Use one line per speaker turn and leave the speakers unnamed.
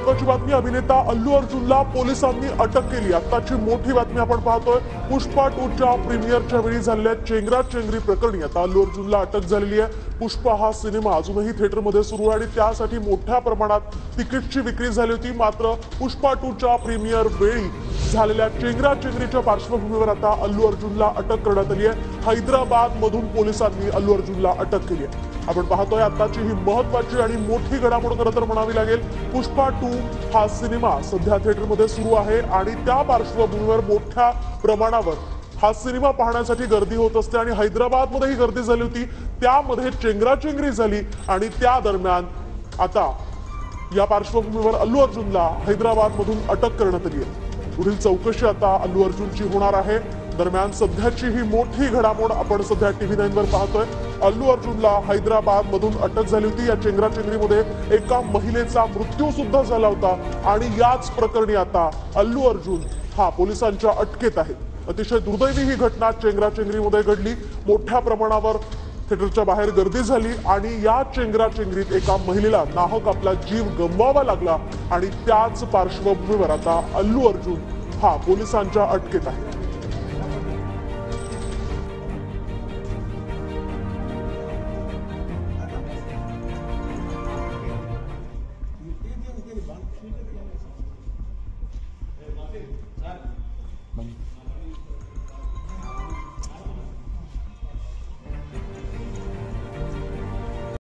महत्वाची बातमी, अभिनेता अल्लू अर्जुनला पोलिसांनी अटक केली। आताची मोठी बातमी आपण पाहतोय, पुष्पा 2च्या प्रीमियरच्या वेळी झालेल्या चेंगराचेंगरी प्रकरणी आता अल्लू अर्जुनला अटक झालेली आहे। पुष्पा हा सिनेमा अजूनही थिएटरमध्ये सुरू आहे आणि त्यासाठी मोठ्या प्रमाणात तिकीटची विक्री झाली होती। मात्र पुष्पा 2च्या प्रीमियर वेळी झालेल्या चेंगराचेंगरीच्या पार्श्वभूमीवर आता अल्लू अर्जुनला अटक करण्यात आली आहे। हैदराबाद मधून पोलिसांनी अल्लू अर्जुनला अटक केली आहे। आपण पाहतोय आताची ही महत्वाची आणि मोठी घडामोड खरं तर म्हणावी लागेल। पुष्पा 2 हा सिनेमा सध्या थिएटरमध्ये सुरू आहे आणि त्या पार्श्वभूमीवर मोठ्या प्रमाणावर हा सिनेमा पाहण्यासाठी गर्दी होत असते आणि हैदराबादमध्ये ही गर्दी झाली होती, त्यामध्ये चेंगराचेंगरी झाली आणि त्या दरम्यान आता या पार्श्वभूमीवर अल्लू अर्जुनला हैदराबादमधून अटक करण्यात आली आहे। पुढील चौकशी आता अल्लू अर्जुनची होणार आहे। दरम्यान सध्याची ही मोठी घडामोड आपण सध्या TV9 वर पाहतोय। अल्लू अर्जुनला हैदराबाद मधून अटक झाली होती। या चेंगराचेंगरीमध्ये एका महिलेचा मृत्यू सुद्धा झाला होता आणि याच प्रकरणी आता अल्लू अर्जुन हा पोलिसांच्या अटकेत आहे। अतिशय दुर्दैवी ही घटना चेंगराचेंगरीमध्ये घडली। मोठ्या प्रमाणावर थिएटरच्या बाहेर गर्दी झाली आणि या चेंगराचेंगरीत एका महिलेला नाहक आपला जीव गमवावा लागला आणि त्याच पार्श्वभूमीवर आता अल्लू अर्जुन हा पोलिसांच्या अटकेत आहे।